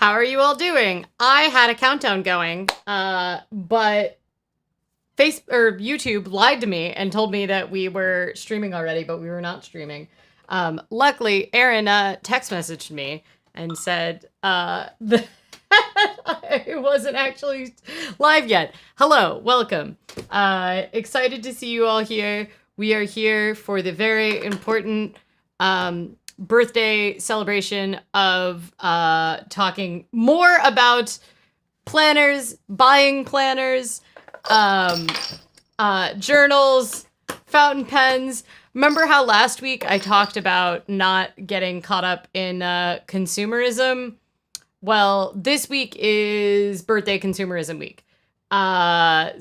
How are you all doing? I had a countdown going, but YouTube lied to me and told me that we were streaming already, but we were not streaming. Luckily, Aaron text messaged me and said that I wasn't actually live yet. Hello, welcome. Excited to see you all here. We are here for the very important birthday celebration of talking more about planners, buying planners, journals, fountain pens. Remember how last week I talked about not getting caught up in consumerism? Well, this week is birthday consumerism week.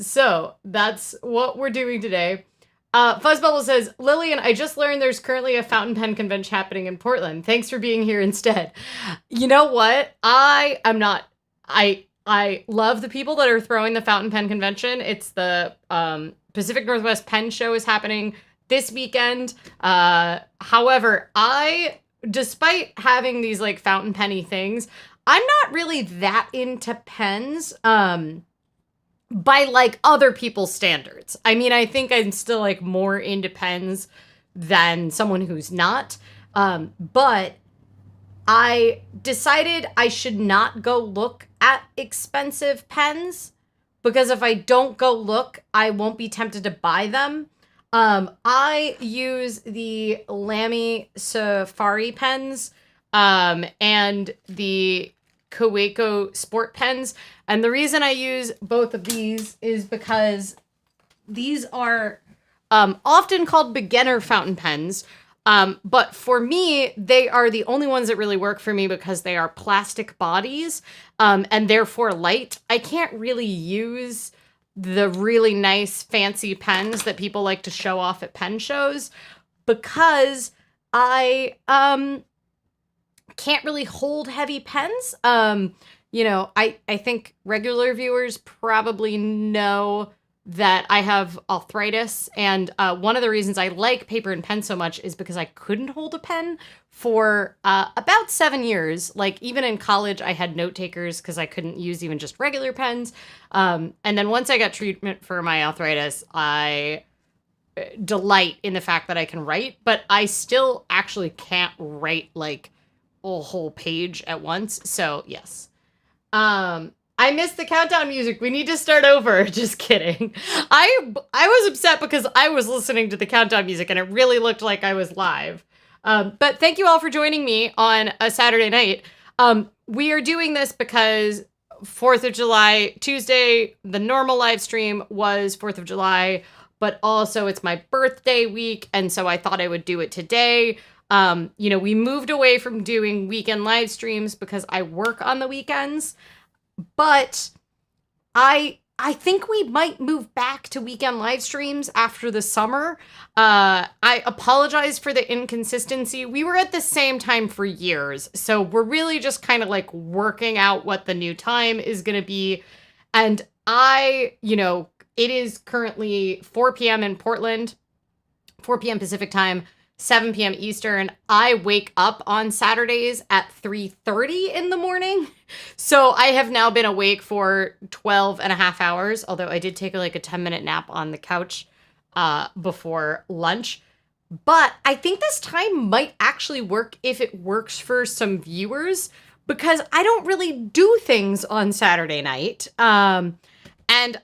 So that's what we're doing today. Fuzzbubble says, Lillian, I just learned there's currently a fountain pen convention happening in Portland. Thanks for being here instead. You know what? I love the people that are throwing the fountain pen convention. It's the Pacific Northwest Pen Show is happening this weekend. However, despite having these like fountain penny things, I'm not really that into pens. By like other people's standards. I mean, I think I'm still like more into pens than someone who's not. But I decided I should not go look at expensive pens because if I don't go look, I won't be tempted to buy them. I use the Lamy Safari pens and the Kaweco sport pens. And the reason I use both of these is because these are often called beginner fountain pens. But for me, they are the only ones that really work for me because they are plastic bodies and therefore light. I can't really use the really nice fancy pens that people like to show off at pen shows because I can't really hold heavy pens. I think regular viewers probably know that I have arthritis. And one of the reasons I like paper and pen so much is because I couldn't hold a pen for about 7 years. Like even in college, I had note takers because I couldn't use even just regular pens. And then once I got treatment for my arthritis, I delight in the fact that I can write, but I still actually can't write like a whole page at once. So yes. I missed the countdown music. We need to start over. Just kidding. I was upset because I was listening to the countdown music and it really looked like I was live. But thank you all for joining me on a Saturday night. We are doing this because 4th of July, Tuesday, the normal live stream was 4th of July, but also it's my birthday week. And so I thought I would do it today. We moved away from doing weekend live streams because I work on the weekends, but I think we might move back to weekend live streams after the summer. I apologize for the inconsistency. We were at the same time for years, so we're really just kind of like working out what the new time is going to be. And it is currently 4 p.m. in Portland, 4 p.m. Pacific time, 7 p.m. Eastern. I wake up on Saturdays at 3:30 in the morning. So I have now been awake for 12 and a half hours, although I did take like a 10-minute nap on the couch before lunch. But I think this time might actually work if it works for some viewers because I don't really do things on Saturday night. And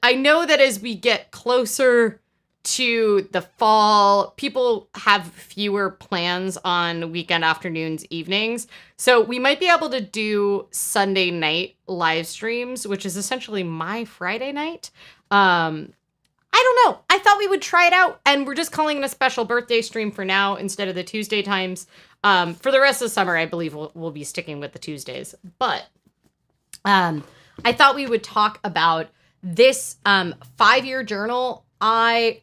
I know that as we get closer to the fall, people have fewer plans on weekend afternoons, evenings. So we might be able to do Sunday night live streams, which is essentially my Friday night. I don't know. I thought we would try it out, and we're just calling it a special birthday stream for now instead of the Tuesday times. For the rest of the summer, I believe we'll be sticking with the Tuesdays. But I thought we would talk about this 5-year journal I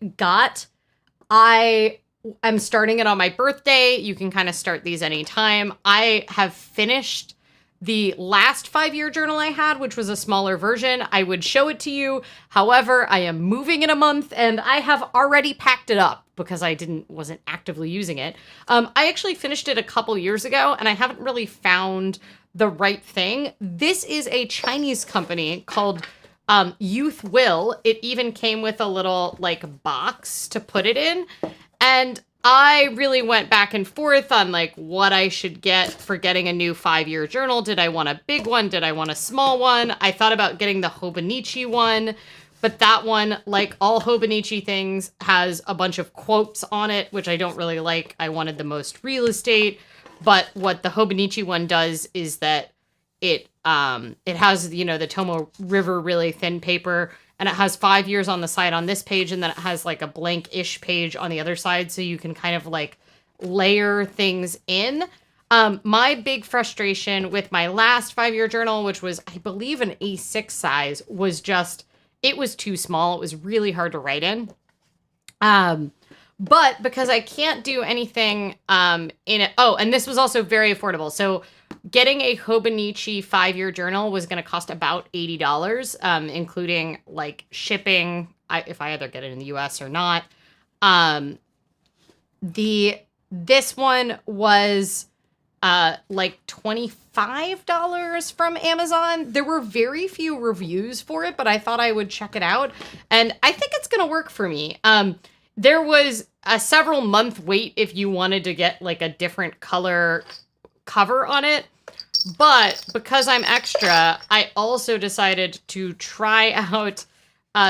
am starting it on my birthday. You can kind of start these anytime. I have finished the last 5-year journal I had, which was a smaller version. I would show it to you. However, I am moving in a month and I have already packed it up because I wasn't actively using it. I actually finished it a couple years ago and I haven't really found the right thing. This is a Chinese company called YouthWill. It even came with a little like box to put it in. And I really went back and forth on like what I should get for getting a new 5-year journal. Did I want a big one? Did I want a small one? I thought about getting the Hobonichi one, but that one, like all Hobonichi things, has a bunch of quotes on it, which I don't really like. I wanted the most real estate, but what the Hobonichi one does is that it has, the Tomo River really thin paper, and it has 5 years on the side on this page, and then it has like a blank-ish page on the other side, so you can kind of like layer things in. My big frustration with my last 5-year journal, which was, I believe, an A6 size, was just, it was too small. It was really hard to write in. But because I can't do anything in it. Oh, and this was also very affordable. So getting a Hobonichi 5-year journal was going to cost about $80, including like shipping, if I either get it in the US or not. This one was like $25 from Amazon. There were very few reviews for it, but I thought I would check it out, and I think it's going to work for me. There was a several month wait if you wanted to get like a different color cover on it. But because I'm extra, I also decided to try out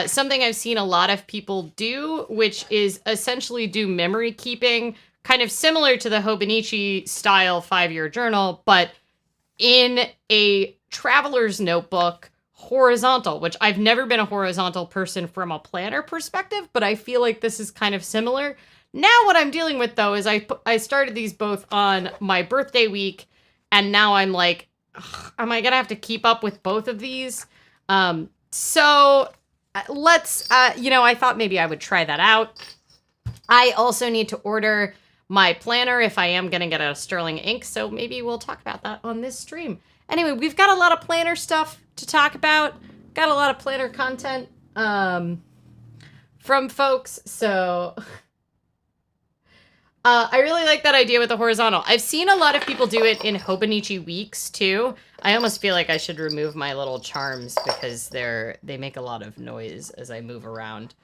something I've seen a lot of people do, which is essentially do memory keeping, kind of similar to the Hobonichi style 5-year journal, but in a traveler's notebook, horizontal, which I've never been a horizontal person from a planner perspective, but I feel like this is kind of similar. Now what I'm dealing with, though, is I started these both on my birthday week, and now I'm like, am I going to have to keep up with both of these? So let's, I thought maybe I would try that out. I also need to order my planner if I am going to get a Sterling ink, so maybe we'll talk about that on this stream. Anyway, we've got a lot of planner stuff to talk about. Got a lot of planner content from folks, so I really like that idea with the horizontal. I've seen a lot of people do it in Hobonichi weeks too. I almost feel like I should remove my little charms because they make a lot of noise as I move around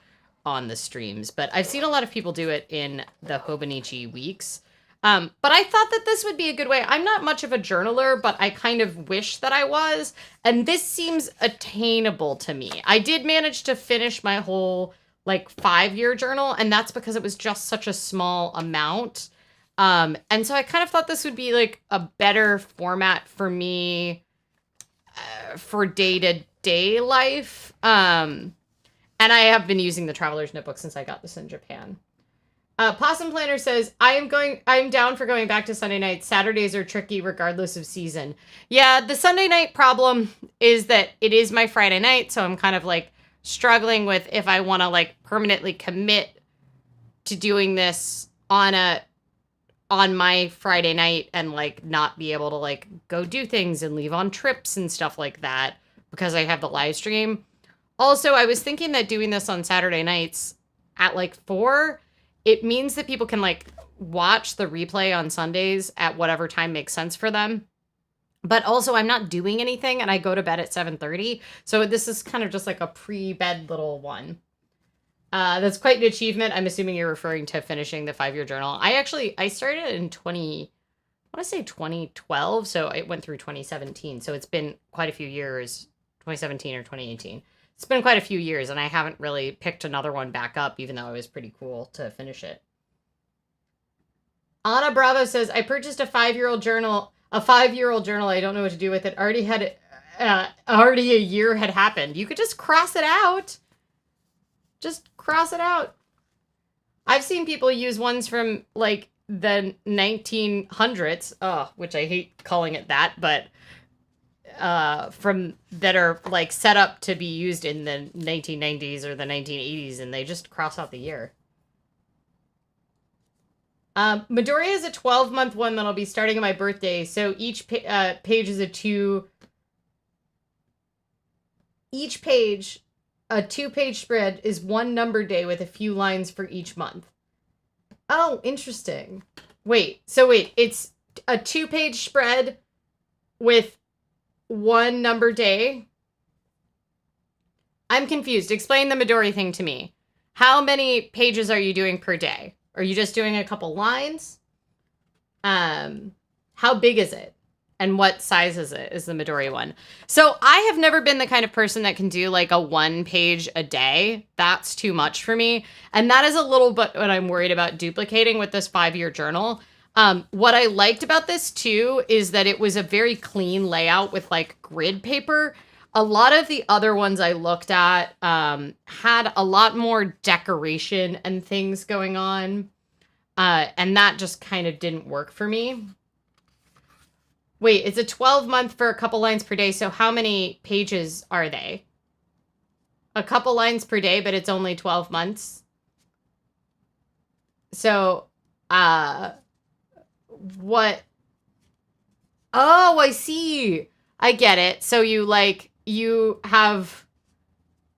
on the streams. But I've seen a lot of people do it in the Hobonichi weeks. But I thought that this would be a good way. I'm not much of a journaler, but I kind of wish that I was. And this seems attainable to me. I did manage to finish my whole 5-year journal, and that's because it was just such a small amount. And so I kind of thought this would be like a better format for me for day-to-day life. And I have been using the Traveler's Notebook since I got this in Japan. Possum Planner says, I'm down for going back to Sunday nights. Saturdays are tricky regardless of season. Yeah, the Sunday night problem is that it is my Friday night, so I'm kind of struggling with if I want to permanently commit to doing this on my Friday night and not be able to go do things and leave on trips and stuff like that because I have the live stream. Also, I was thinking that doing this on Saturday nights at 4, it means that people can watch the replay on Sundays at whatever time makes sense for them. But also I'm not doing anything and I go to bed at 7:30. So this is kind of just a pre-bed little one. That's quite an achievement. I'm assuming you're referring to finishing the 5-year journal. I started in 2012. So it went through 2017. So it's been quite a few years, 2017 or 2018. It's been quite a few years, and I haven't really picked another one back up, even though it was pretty cool to finish it. Anna Bravo says, I purchased a 5-year-old journal. I don't know what to do with it. Already a year had happened. You could just cross it out. Just cross it out. I've seen people use ones from the 1900s, which I hate calling it that, but from that are set up to be used in the 1990s or the 1980s, and they just cross out the year. Midoriya is a 12-month one that'll be starting on my birthday, so each page is a 2-page spread is one number day with a few lines for each month. Oh, interesting. Wait, it's a 2-page spread with one number day. I'm confused. Explain the Midori thing to me. How many pages are you doing per day? Are you just doing a couple lines? How big is it? And what size is it? Is the Midori one? So I have never been the kind of person that can do like a 1 page a day. That's too much for me. And that is a little bit what I'm worried about duplicating with this 5-year journal. What I liked about this too is that it was a very clean layout with like grid paper. A lot of the other ones I looked at had a lot more decoration and things going on. And that just kind of didn't work for me. Wait, it's a 12-month for a couple lines per day. So how many pages are they? A couple lines per day, but it's only 12 months. So, what? Oh, I see. I get it. So you have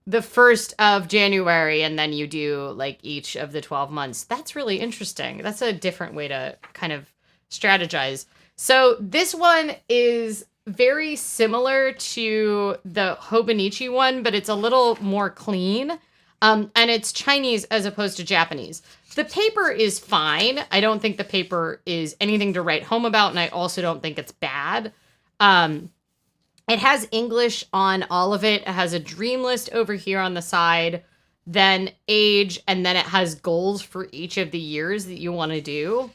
the 1st of January and then you do like each of the 12 months. That's really interesting. That's a different way to kind of strategize. So this one is very similar to the Hobonichi one, but it's a little more clean. And it's Chinese as opposed to Japanese. The paper is fine. I don't think the paper is anything to write home about, and I also don't think it's bad. It has English on all of it. It has a dream list over here on the side, then age, and then it has goals for each of the years that you want to do.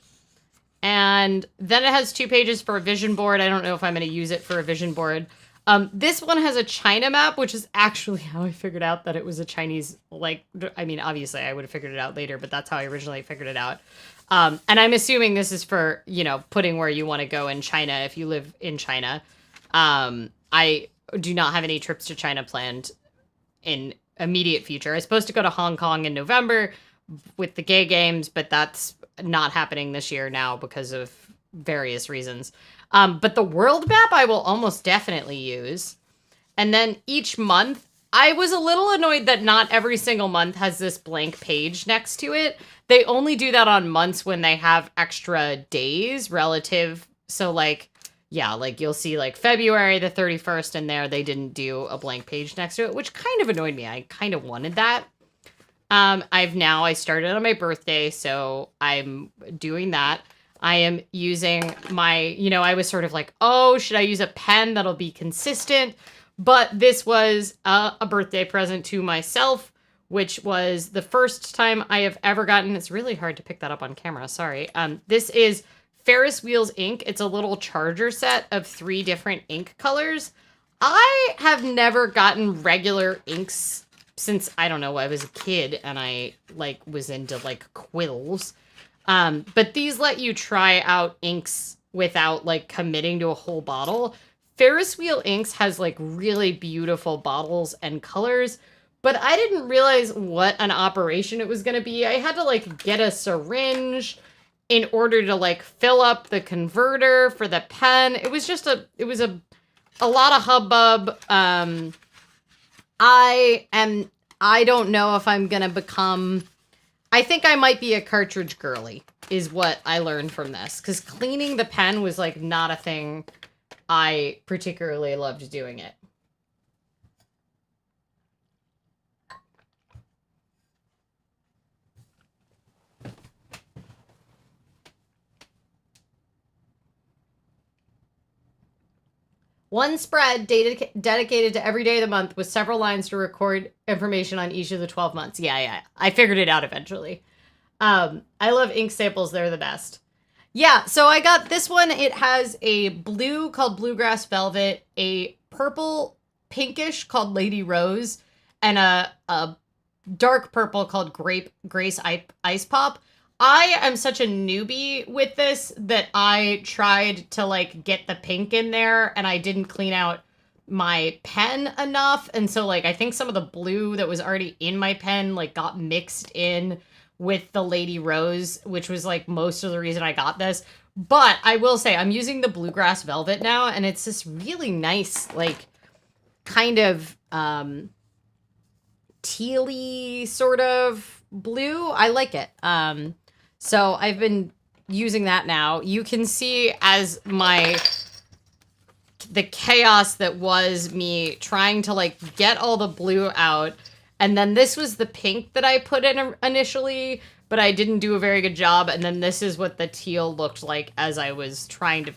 And then it has 2 pages for a vision board. I don't know if I'm going to use it for a vision board. This one has a China map, which is actually how I figured out that it was a Chinese, I mean, obviously I would have figured it out later, but that's how I originally figured it out. And I'm assuming this is for, putting where you want to go in China if you live in China. I do not have any trips to China planned in immediate future. I was supposed to go to Hong Kong in November with the gay games, but that's not happening this year now because of various reasons. But the world map I will almost definitely use. And then each month, I was a little annoyed that not every single month has this blank page next to it. They only do that on months when they have extra days relative. So you'll see February the 31st in there, they didn't do a blank page next to it, which kind of annoyed me. I kind of wanted that. I started on my birthday, so I'm doing that. I am using my, I was sort of like, oh, should I use a pen that'll be consistent? But this was a birthday present to myself, which was the first time I have ever gotten, it's really hard to pick that up on camera, sorry. This is Ferris Wheels ink. It's a little charger set of 3 different ink colors. I have never gotten regular inks since, I don't know, I was a kid and I was into quills. But these let you try out inks without committing to a whole bottle. Ferris Wheel Inks has really beautiful bottles and colors, but I didn't realize what an operation it was going to be. I had to get a syringe in order to fill up the converter for the pen. It was just a lot of hubbub. I don't know if I'm going to become, I think I might be a cartridge girly is what I learned from this. Because cleaning the pen was not a thing I particularly loved doing it. One spread dedicated to every day of the month with several lines to record information on each of the 12 months. Yeah. I figured it out eventually. I love ink samples. They're the best. Yeah, so I got this one. It has a blue called Bluegrass Velvet, a purple pinkish called Lady Rose, and a dark purple called Grace Ice Pop. I am such a newbie with this that I tried to get the pink in there and I didn't clean out my pen enough. And so I think some of the blue that was already in my pen got mixed in with the Lady Rose, which was most of the reason I got this. But I will say I'm using the Bluegrass Velvet now and it's this really nice kind of tealy sort of blue. I like it. So I've been using that now. You can see as my the chaos that was me trying to like get all the blue out. And then this was the pink that I put in initially, but I didn't do a very good job. And then this is what the teal looked like as I was trying to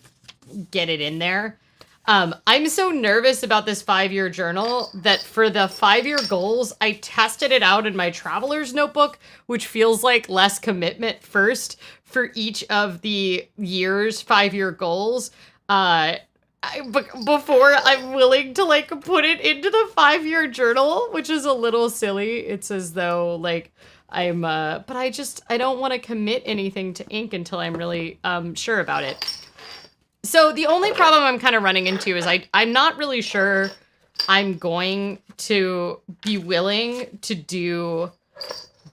get it in there. I'm so nervous about this 5-year journal that for the 5-year goals, I tested it out in my traveler's notebook, which feels like less commitment first for each of the year's 5-year goals. Before I'm willing to like put it into the 5-year journal, which is a little silly. It's as though like I'm, but I don't want to commit anything to ink until I'm really sure about it. So the only problem I'm kind of running into is I'm not really sure I'm going to be willing to do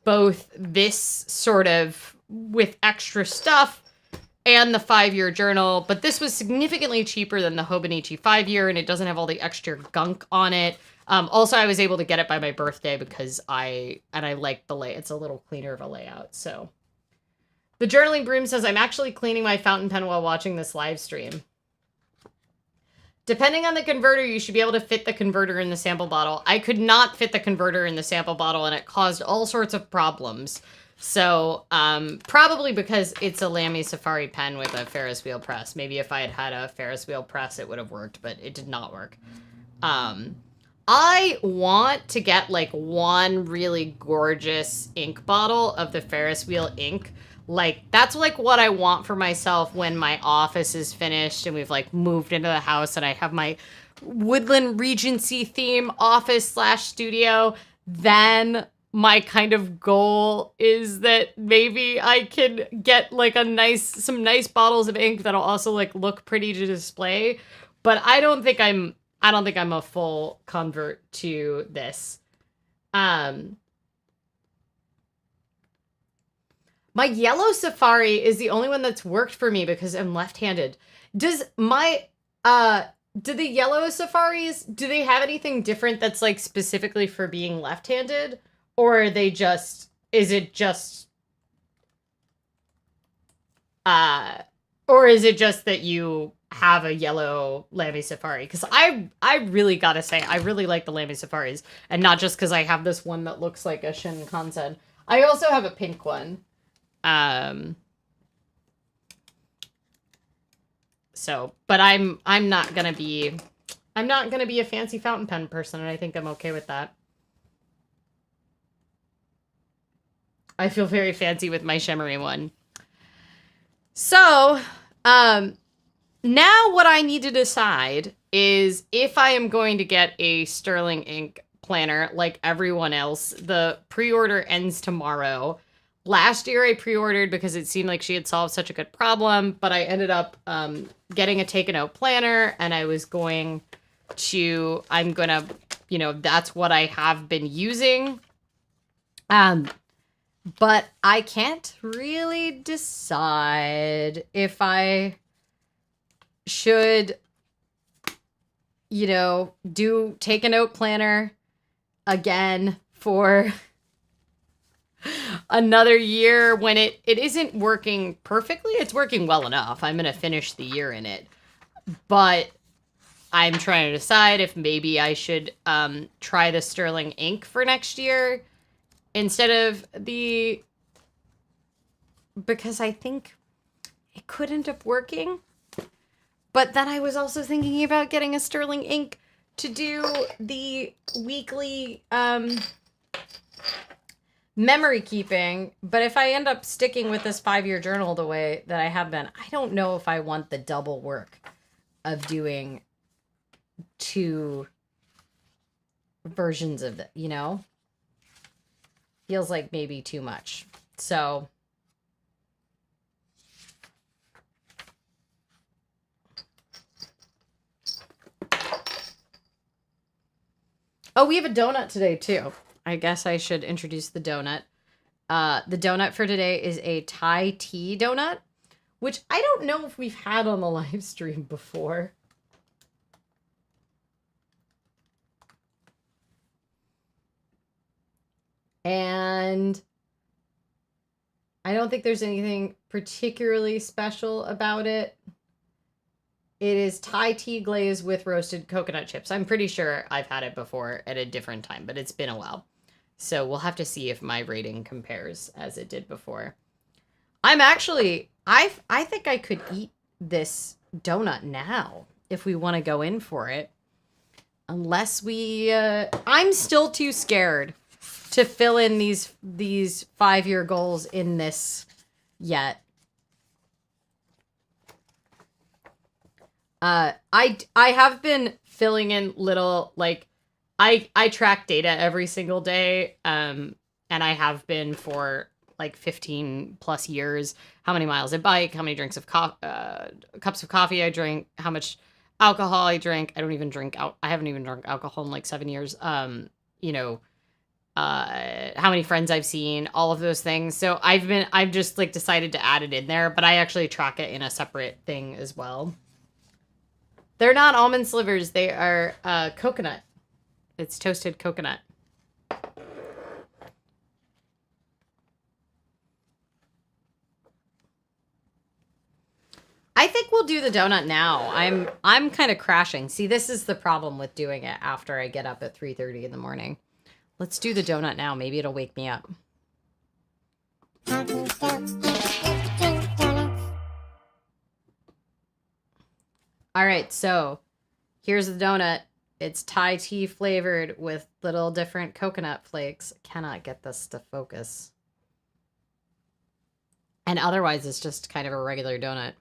both this sort of with extra stuff and the 5-year journal, but this was significantly cheaper than the Hobonichi 5-year, and it doesn't have all the extra gunk on it. Also, I was able to get it by my birthday because I like the layout. It's a little cleaner of a layout, so. The Journaling Broom says, I'm actually cleaning my fountain pen while watching this live stream. Depending on the converter, you should be able to fit the converter in the sample bottle. I could not fit the converter in the sample bottle, and it caused all sorts of problems. So, probably because it's a Lamy Safari pen with a Ferris wheel press. Maybe if I had had a Ferris wheel press, it would have worked, but it did not work. I want to get, like, one really gorgeous ink bottle of the Ferris wheel ink. Like, that's, like, what I want for myself when my office is finished and we've, like, moved into the house and I have my Woodland Regency theme office/studio. Then my kind of goal is that maybe I can get, like, some nice bottles of ink that'll also, like, look pretty to display. But I don't think I'm a full convert to this. My yellow Safari is the only one that's worked for me because I'm left-handed. Does my, do the yellow Safaris, do they have anything different that's like specifically for being left-handed? Or are they just, is it just that you have a yellow Lamy Safari? Because I really gotta say, I really like the Lamy Safaris. And not just because I have this one that looks like a Shinkansen. I also have a pink one. So, but I'm not gonna be a fancy fountain pen person, and I think I'm okay with that. I feel very fancy with my shimmery one. So, now what I need to decide is if I am going to get a sterling ink planner like everyone else. The pre-order ends tomorrow. Last year I pre-ordered because it seemed like she had solved such a good problem, but I ended up getting a take-a-note planner, and I'm gonna, that's what I have been using. But I can't really decide if I should, do take-a-note planner again for another year when it isn't working perfectly. It's working well enough. I'm going to finish the year in it. But I'm trying to decide if maybe I should try the sterling ink for next year instead of because I think it could end up working. But then I was also thinking about getting a sterling ink to do the weekly memory keeping. But if I end up sticking with this 5-year journal the way that I have been, I don't know if I want the double work of doing 2 versions of it, Feels like maybe too much. So oh, we have a donut today too. I guess I should introduce the donut. The donut for today is a Thai tea donut, which I don't know if we've had on the live stream before. And I don't think there's anything particularly special about it. It is Thai tea glaze with roasted coconut chips. I'm pretty sure I've had it before at a different time, but it's been a while. So we'll have to see if my rating compares as it did before. I'm actually, I think I could eat this donut now if we want to go in for it. Unless we, I'm still too scared to fill in these 5-year goals in this yet. I have been filling in little, like, I track data every single day, and I have been for like 15 plus years. How many miles I bike, how many drinks of cups of coffee I drink, how much alcohol I drink. I don't even drink out. I haven't even drunk alcohol in like 7 years. You know, how many friends I've seen, all of those things. So I've just like decided to add it in there, but I actually track it in a separate thing as well. They're not almond slivers. They are coconut. It's toasted coconut. I think we'll do the donut now. I'm kind of crashing. See, this is the problem with doing it after I get up at 3:30 in the morning. Let's do the donut now. Maybe it'll wake me up. All right, so here's the donut. It's Thai tea flavored with little different coconut flakes. Cannot get this to focus. And otherwise, it's just kind of a regular donut.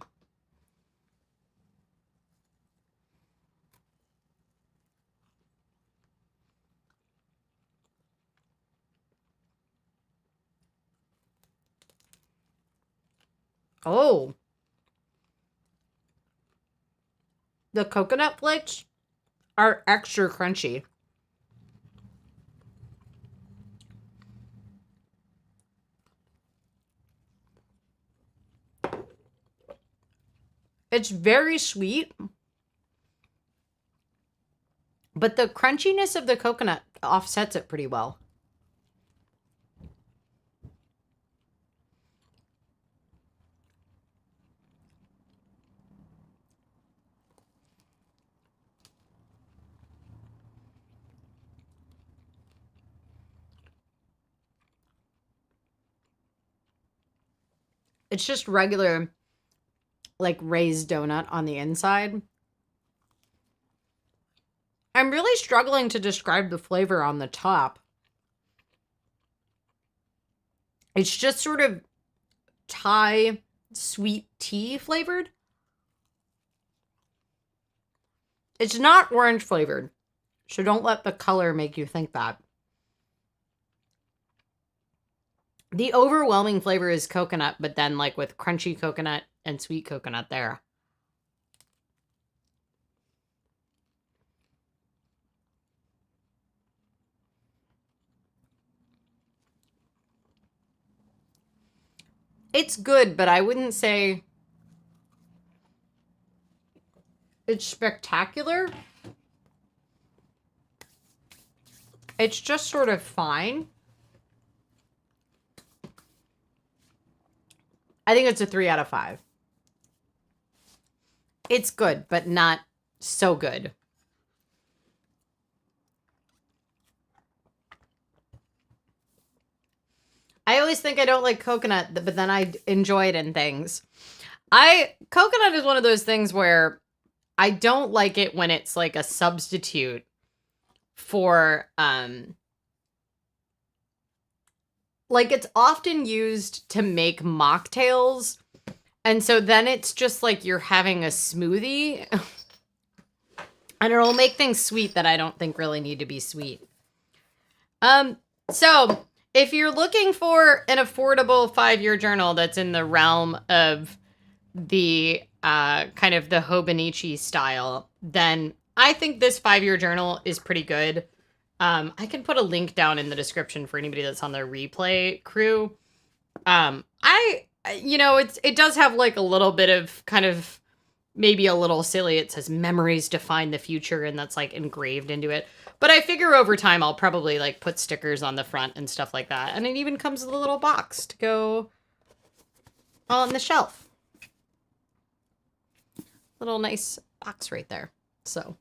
Oh. The coconut flakes are extra crunchy. It's very sweet, but the crunchiness of the coconut offsets it pretty well. It's just regular, like, raised donut on the inside. I'm really struggling to describe the flavor on the top. It's just sort of Thai sweet tea flavored. It's not orange flavored, so don't let the color make you think that. The overwhelming flavor is coconut, but then like with crunchy coconut and sweet coconut there. It's good, but I wouldn't say it's spectacular. It's just sort of fine. I think it's a 3 out of 5. It's good, but not so good. I always think I don't like coconut, but then I enjoy it in things. Coconut is one of those things where I don't like it when it's like a substitute for, like it's often used to make mocktails. And so then it's just like you're having a smoothie. And it'll make things sweet that I don't think really need to be sweet. So if you're looking for an affordable 5-year journal that's in the realm of the kind of the Hobonichi style, then I think this 5-year journal is pretty good. I can put a link down in the description for anybody that's on the replay crew. It does have like a little bit of kind of maybe a little silly. It says memories define the future, and that's like engraved into it. But I figure over time I'll probably like put stickers on the front and stuff like that. And it even comes with a little box to go on the shelf. Little nice box right there. So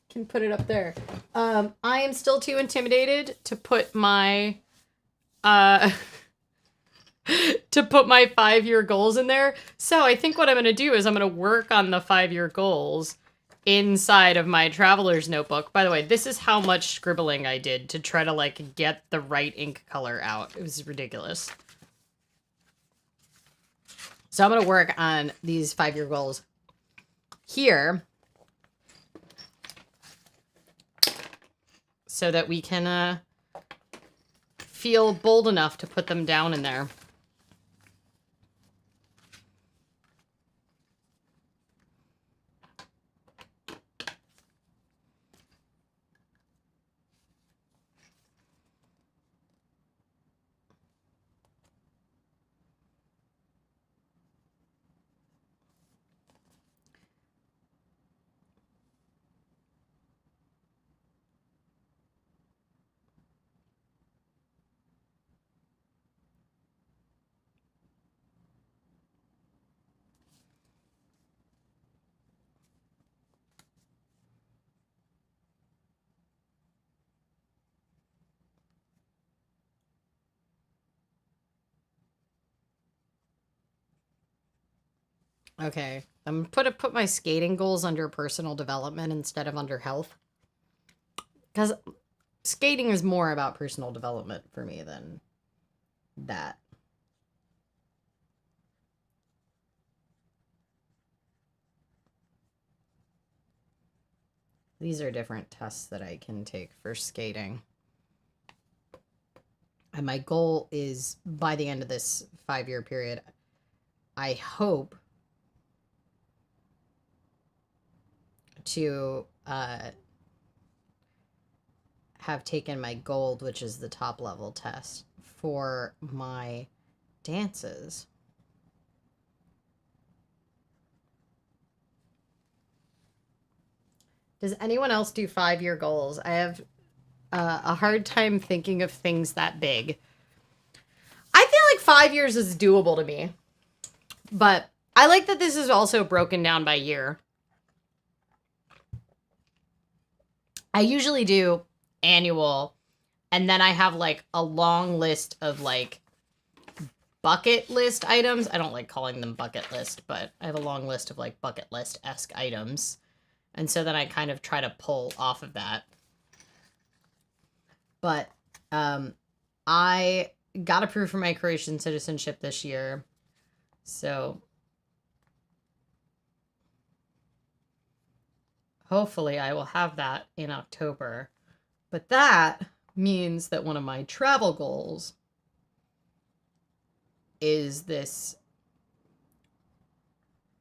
can put it up there. I am still too intimidated to put my to put my 5-year goals in there. So I think what I'm going to do is I'm going to work on the 5-year goals inside of my traveler's notebook. By the way, this is how much scribbling I did to try to like get the right ink color out. It was ridiculous. So I'm going to work on these 5-year goals here so that we can feel bold enough to put them down in there. Okay, I'm gonna put my skating goals under personal development instead of under health. Because skating is more about personal development for me than that. These are different tests that I can take for skating. And my goal is by the end of this 5-year period, I hope to have taken my gold, which is the top level test, for my dances. Does anyone else do 5-year goals? I have a hard time thinking of things that big. I feel like 5 years is doable to me. But I like that this is also broken down by year. I usually do annual, and then I have like a long list of like bucket list items. I don't like calling them bucket list, but I have a long list of like bucket list-esque items. And so then I kind of try to pull off of that. But I got approved for my Croatian citizenship this year. So hopefully I will have that in October. But that means that one of my travel goals is this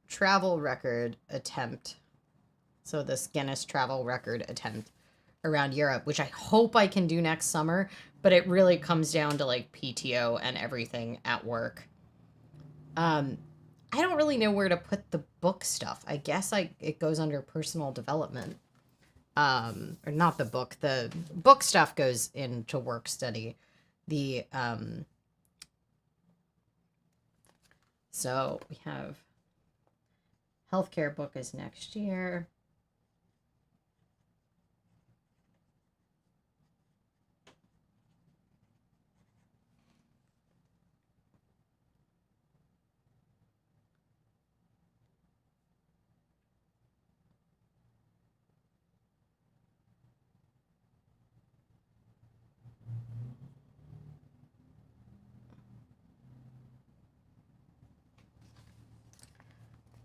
travel record attempt. So this Guinness travel record attempt around Europe, which I hope I can do next summer, but it really comes down to like PTO and everything at work. I don't really know where to put the book stuff. I guess it goes under personal development. Or not the book stuff goes into work study. So we have healthcare book is next year.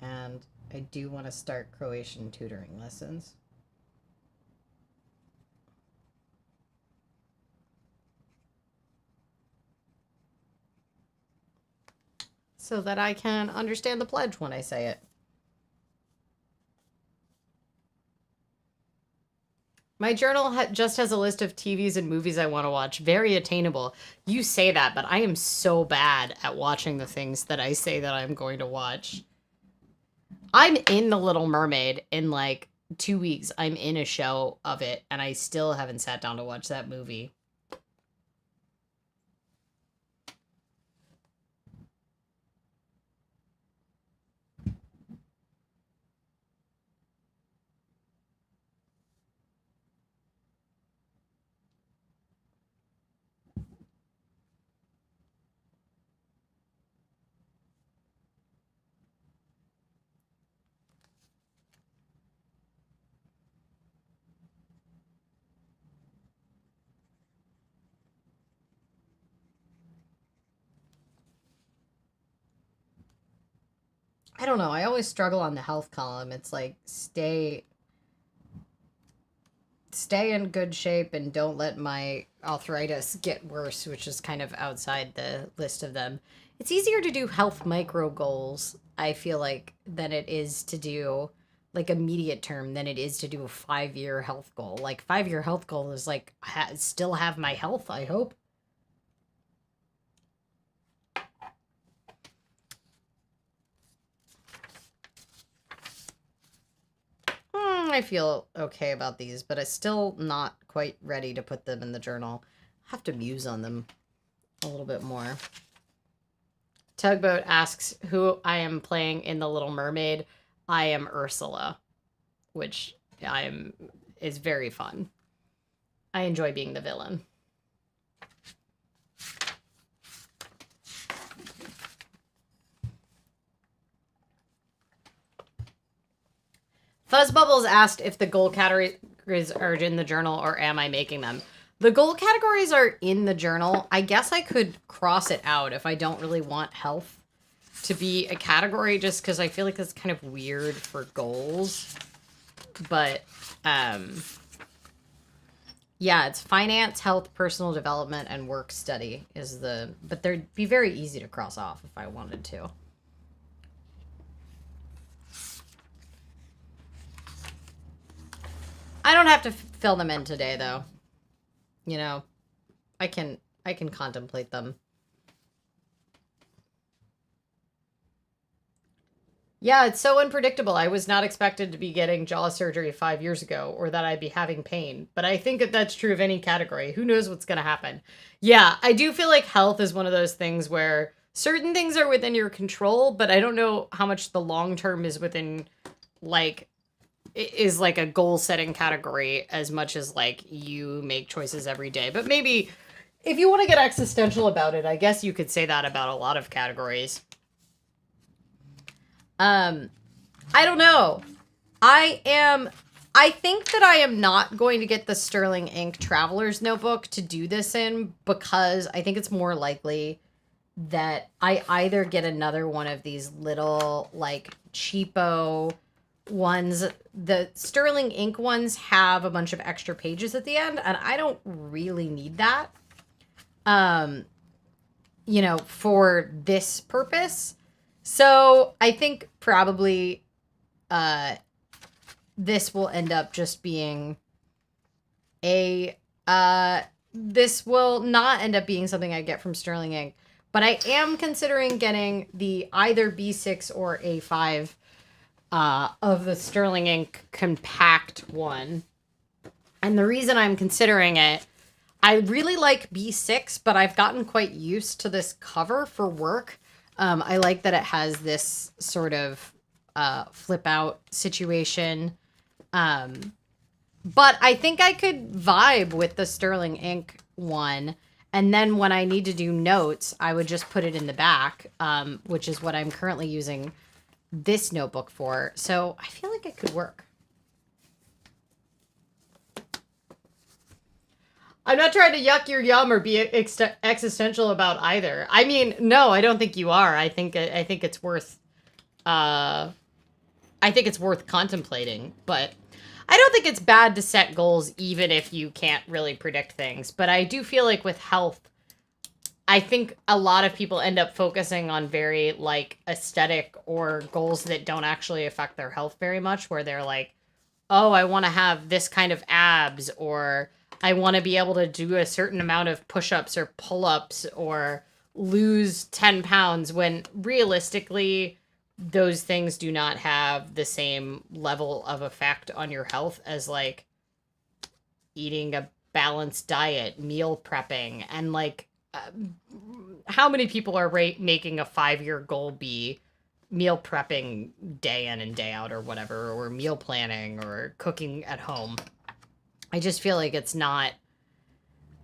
And I do want to start Croatian tutoring lessons. So that I can understand the pledge when I say it. My journal just has a list of TVs and movies I want to watch. Very attainable. You say that, but I am so bad at watching the things that I say that I'm going to watch. I'm in The Little Mermaid in like 2 weeks. I'm in a show of it, and I still haven't sat down to watch that movie. I don't know. I always struggle on the health column. It's like stay in good shape and don't let my arthritis get worse, which is kind of outside the list of them. It's easier to do health micro goals, I feel like, than it is to do like immediate term than it is to do a 5-year health goal. Like 5-year health goal is like still have my health, I hope. I feel okay about these, but I'm still not quite ready to put them in the journal. I have to muse on them a little bit more. Tugboat asks who I am playing in The Little Mermaid. I am Ursula, which is very fun. I enjoy being the villain. Fuzzbubbles asked if the goal categories are in the journal or am I making them. The goal categories are in the journal. I guess I could cross it out if I don't really want health to be a category, just because I feel like that's kind of weird for goals. But, yeah, it's finance, health, personal development, and work study but they'd be very easy to cross off if I wanted to. I don't have to fill them in today, though. You know, I can contemplate them. Yeah, it's so unpredictable. I was not expected to be getting jaw surgery 5 years ago or that I'd be having pain. But I think that that's true of any category. Who knows what's going to happen? Yeah, I do feel like health is one of those things where certain things are within your control, but I don't know how much the long term is within, like, is like a goal setting category as much as like you make choices every day. But maybe if you want to get existential about it, I guess you could say that about a lot of categories. I don't know. I think that I am not going to get the Sterling Ink Traveler's Notebook to do this in, because I think it's more likely that I either get another one of these little like cheapo ones. The Sterling Ink ones have a bunch of extra pages at the end, and I don't really need that, you know, for this purpose. So I think probably this will end up just being this will not end up being something I get from Sterling Ink, but I am considering getting the either B6 or A5 of the Sterling Ink compact one. And the reason I'm considering it, I really like B6, but I've gotten quite used to this cover for work. I like that it has this sort of flip out situation. But I think I could vibe with the Sterling Ink one. And then when I need to do notes, I would just put it in the back, which is what I'm currently using this notebook for. So I feel like it could work. I'm not trying to yuck your yum or be existential about either. I mean, no, I don't think you are. I think it's worth contemplating, but I don't think it's bad to set goals even if you can't really predict things. But I do feel like with health, I think a lot of people end up focusing on very like aesthetic or goals that don't actually affect their health very much, where they're like, oh, I want to have this kind of abs, or I want to be able to do a certain amount of push-ups or pull-ups or lose 10 pounds, when realistically those things do not have the same level of effect on your health as like eating a balanced diet, meal prepping, and like how many people are making a 5-year goal be meal prepping day in and day out or whatever, or meal planning or cooking at home. I just feel like it's not,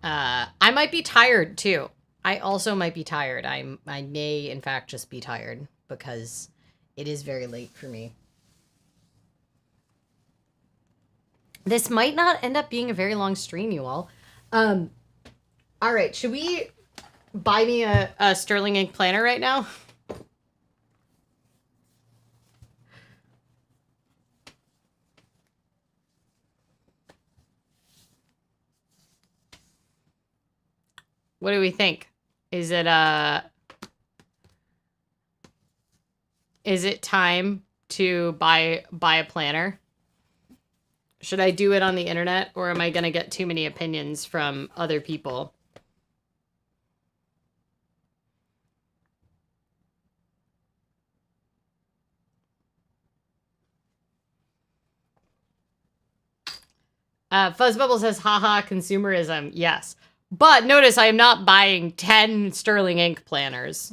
I might be tired too. I also might be tired. I may in fact just be tired because it is very late for me. This might not end up being a very long stream, you all. All right, should we buy me a Sterling Ink planner right now? What do we think? Is it time to buy a planner? Should I do it on the internet, or am I going to get too many opinions from other people? Fuzzbubble says, haha, consumerism. Yes. But notice I am not buying 10 Sterling ink planners.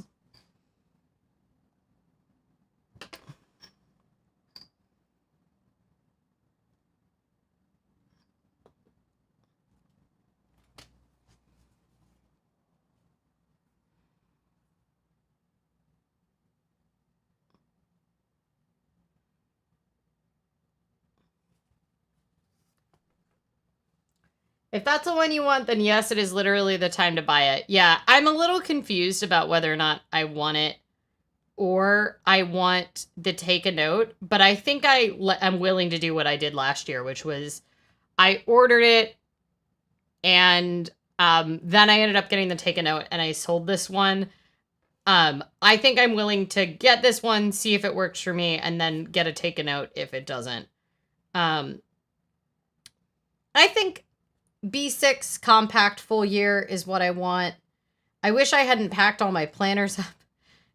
If that's the one you want, then yes, it is literally the time to buy it. Yeah, I'm a little confused about whether or not I want it or I want the take a note, but I think I'm willing to do what I did last year, which was I ordered it and then I ended up getting the take a note and I sold this one. I think I'm willing to get this one, see if it works for me, and then get a take a note if it doesn't. I think B6 compact full year is what I want. I wish I hadn't packed all my planners up.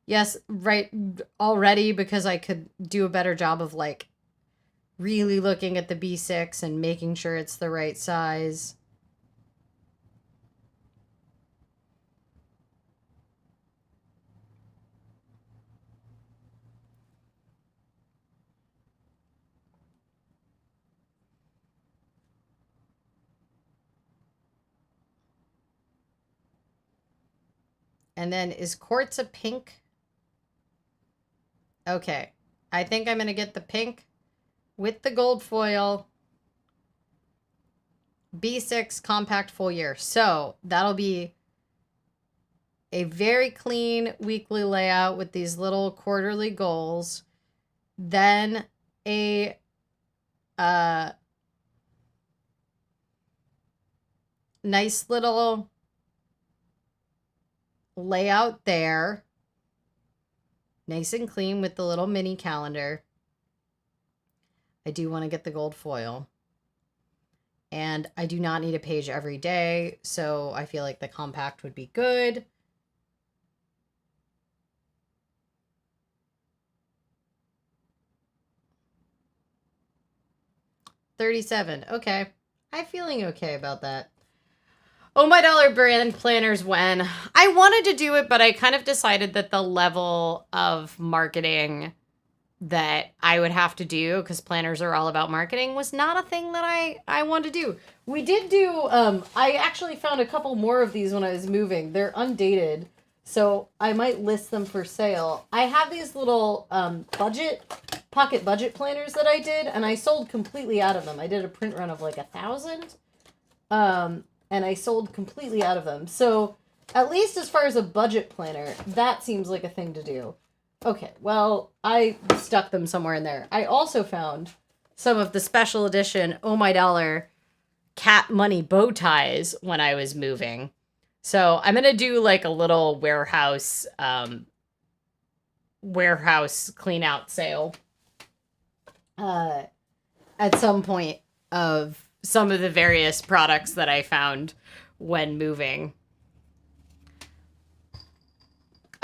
Yes, right already, because I could do a better job of like really looking at the B6 and making sure it's the right size. And then is quartz a pink? Okay. I think I'm going to get the pink with the gold foil. B6 compact full year. So that'll be a very clean weekly layout with these little quarterly goals. Then a nice little layout there. Nice and clean with the little mini calendar. I do want to get the gold foil. And I do not need a page every day, so I feel like the compact would be good. $37. Okay. I'm feeling okay about that. Oh my dollar brand planners when. I wanted to do it, but I kind of decided that the level of marketing that I would have to do, because planners are all about marketing, was not a thing that I wanted to do. We did do, I actually found a couple more of these when I was moving. They're undated, so I might list them for sale. I have these little pocket budget planners that I did, and I sold completely out of them. I did a print run of like 1,000. And I sold completely out of them. So, at least as far as a budget planner, that seems like a thing to do. Okay, well, I stuck them somewhere in there. I also found some of the special edition Oh My Dollar cat money bow ties when I was moving. So, I'm going to do like a little warehouse clean out sale at some point of some of the various products that I found when moving.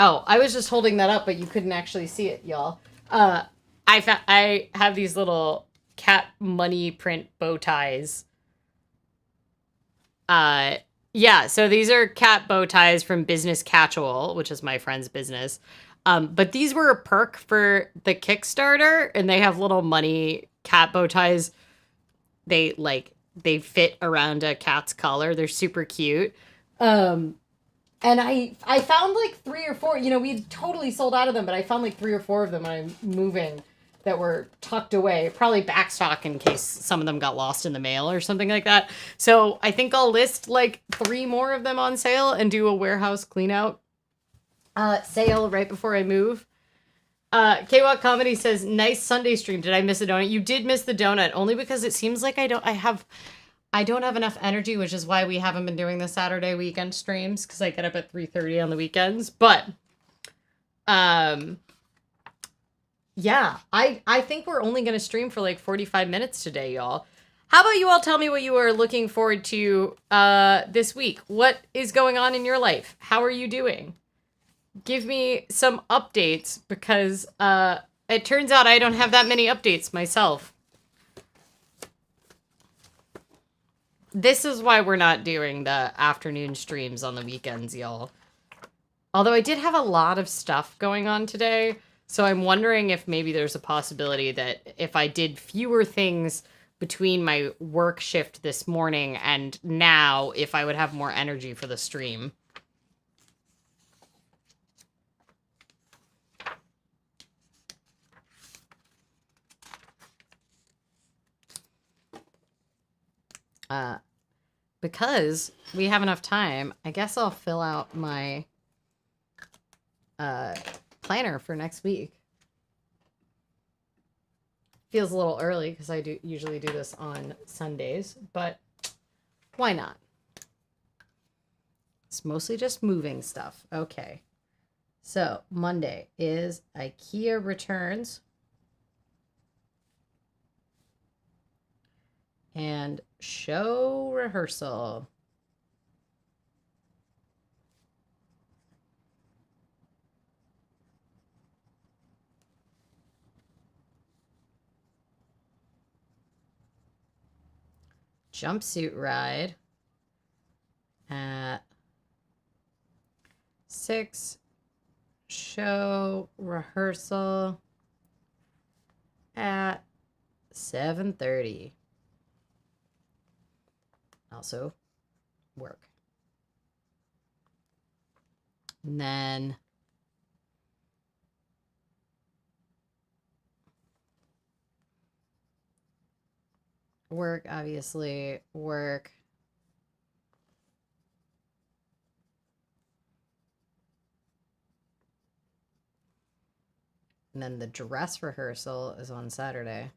Oh, I was just holding that up, but you couldn't actually see it, y'all. I have these little cat money print bow ties. Yeah, so these are cat bow ties from Business Catchall, which is my friend's business. But these were a perk for the Kickstarter, and they have little money cat bow ties. They fit around a cat's collar. They're super cute. And I found like 3 or 4, we totally sold out of them, but I found like 3 or 4 of them when I'm moving that were tucked away, probably backstock in case some of them got lost in the mail or something like that. So I think I'll list like 3 more of them on sale and do a warehouse clean out sale right before I move. K-Walk Comedy says, nice Sunday stream. Did I miss a donut? You did miss the donut, only because it seems like I I don't have enough energy, which is why we haven't been doing the Saturday weekend streams, because I get up at 3:30 on the weekends. But yeah, I think we're only going to stream for like 45 minutes today, y'all. How about you all tell me what you are looking forward to this week? What is going on in your life? How are you doing? Give me some updates, because it turns out I don't have that many updates myself. This is why we're not doing the afternoon streams on the weekends, y'all. Although I did have a lot of stuff going on today, so I'm wondering if maybe there's a possibility that if I did fewer things between my work shift this morning and now, if I would have more energy for the stream. Because we have enough time, I guess I'll fill out my planner for next week. Feels a little early because I usually do this on Sundays, but why not? It's mostly just moving stuff. Okay. So Monday is IKEA returns. And show rehearsal. Jumpsuit ride at 6. Show rehearsal at 7:30. Also work. And then work, obviously, work. And then the dress rehearsal is on Saturday.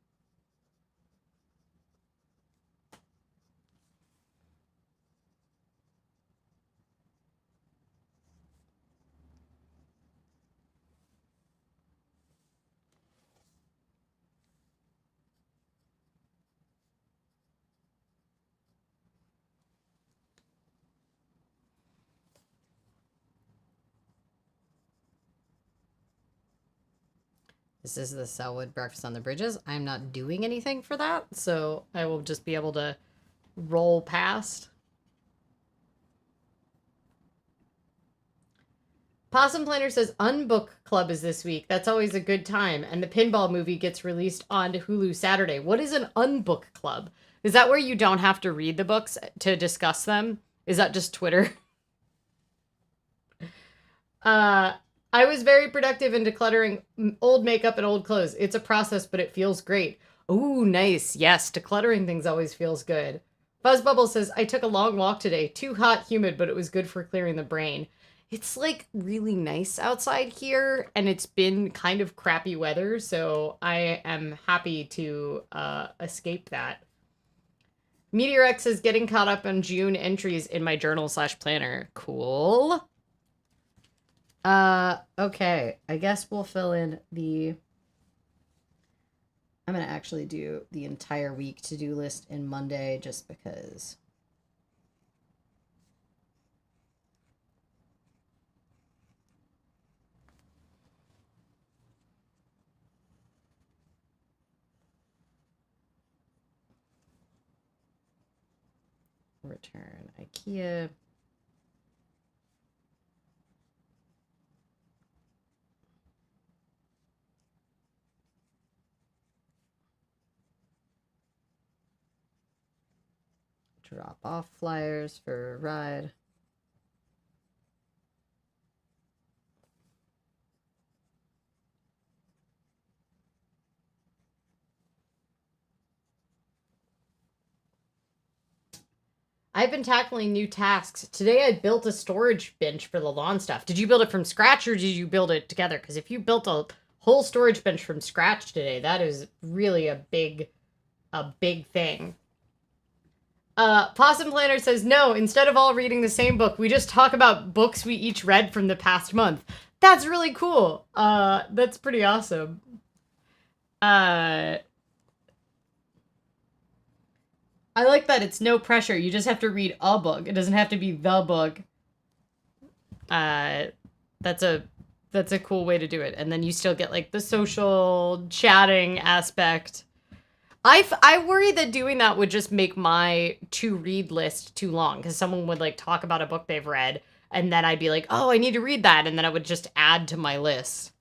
This is the Selwood Breakfast on the Bridges. I'm not doing anything for that, so I will just be able to roll past. Possum Planner says Unbook Club is this week. That's always a good time. And the pinball movie gets released on Hulu Saturday. What is an Unbook Club? Is that where you don't have to read the books to discuss them? Is that just Twitter? I was very productive in decluttering old makeup and old clothes. It's a process, but it feels great. Ooh, nice. Yes, decluttering things always feels good. Fuzzbubble says, I took a long walk today. Too hot, humid, but it was good for clearing the brain. It's like really nice outside here, and it's been kind of crappy weather, so I am happy to escape that. Meteor X is getting caught up on June entries in my journal/planner. Cool. Okay. I guess we'll fill in the... I'm going to actually do the entire week to-do list in Monday just because... Return IKEA. Drop off flyers for a ride. I've been tackling new tasks. Today I built a storage bench for the lawn stuff. Did you build it from scratch or did you build it together? Because if you built a whole storage bench from scratch today, that is really a big thing. Possum Planner says, no, instead of all reading the same book, we just talk about books we each read from the past month. That's really cool. That's pretty awesome. I like that it's no pressure. You just have to read a book. It doesn't have to be the book. That's a cool way to do it. And then you still get like the social chatting aspect. I worry that doing that would just make my to read list too long, because someone would like talk about a book they've read and then I'd be like, oh, I need to read that, and then I would just add to my list.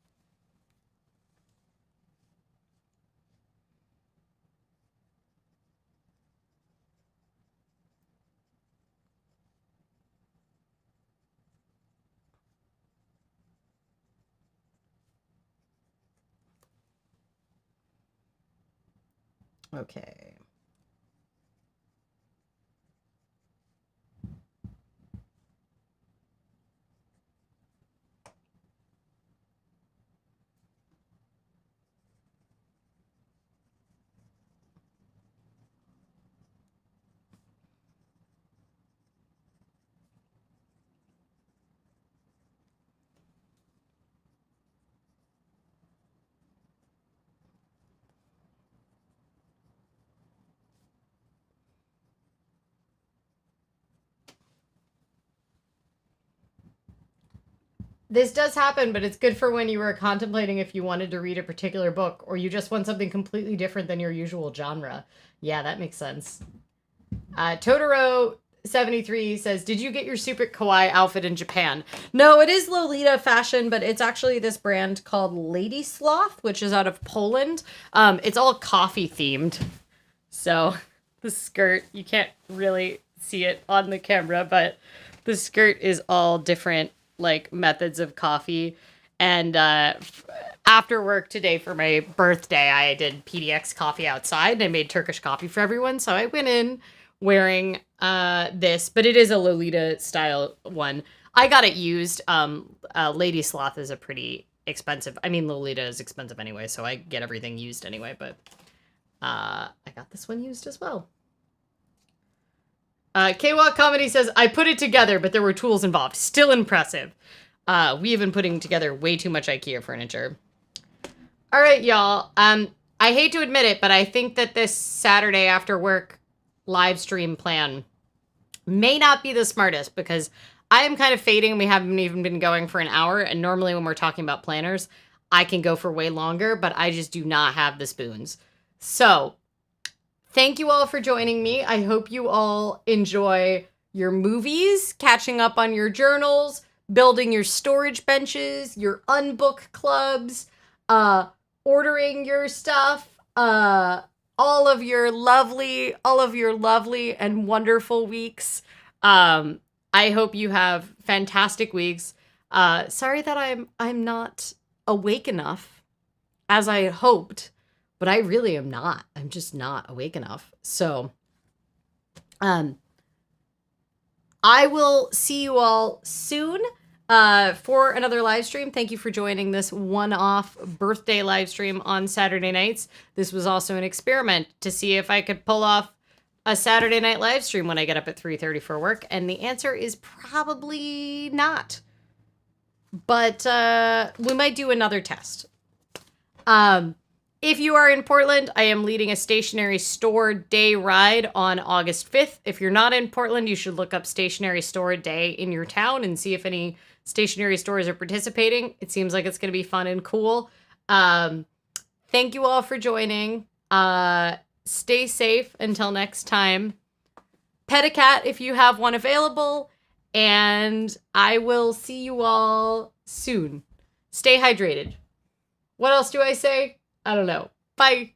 Okay. This does happen, but it's good for when you were contemplating if you wanted to read a particular book or you just want something completely different than your usual genre. Yeah, that makes sense. Totoro 73 says, did you get your super kawaii outfit in Japan? No, it is Lolita fashion, but it's actually this brand called Lady Sloth, which is out of Poland. It's all coffee themed. So the skirt, you can't really see it on the camera, but the skirt is all different like methods of coffee. And after work today for my birthday, I did PDX coffee outside and I made Turkish coffee for everyone. So I went in wearing this, but it is a Lolita style one. I got it used. Lady Sloth is a pretty expensive. I mean, Lolita is expensive anyway, so I get everything used anyway, but I got this one used as well. K-Walk Comedy says, I put it together, but there were tools involved. Still impressive. We have been putting together way too much IKEA furniture. All right, y'all. I hate to admit it, but I think that this Saturday after work live stream plan may not be the smartest, because I am kind of fading. We haven't even been going for an hour. And normally when we're talking about planners, I can go for way longer, but I just do not have the spoons. So thank you all for joining me. I hope you all enjoy your movies, catching up on your journals, building your storage benches, your unbook clubs, ordering your stuff, all of your lovely and wonderful weeks. I hope you have fantastic weeks. Sorry that I'm not awake enough as I hoped. But I really am not. I'm just not awake enough. So, I will see you all soon for another live stream. Thank you for joining this one-off birthday live stream on Saturday nights. This was also an experiment to see if I could pull off a Saturday night live stream when I get up at 3:30 for work. And the answer is probably not. But we might do another test. If you are in Portland, I am leading a stationery store day ride on August 5th. If you're not in Portland, you should look up stationery store day in your town and see if any stationery stores are participating. It seems like it's going to be fun and cool. Thank you all for joining. Stay safe until next time. Pet a cat if you have one available. And I will see you all soon. Stay hydrated. What else do I say? I don't know. Bye.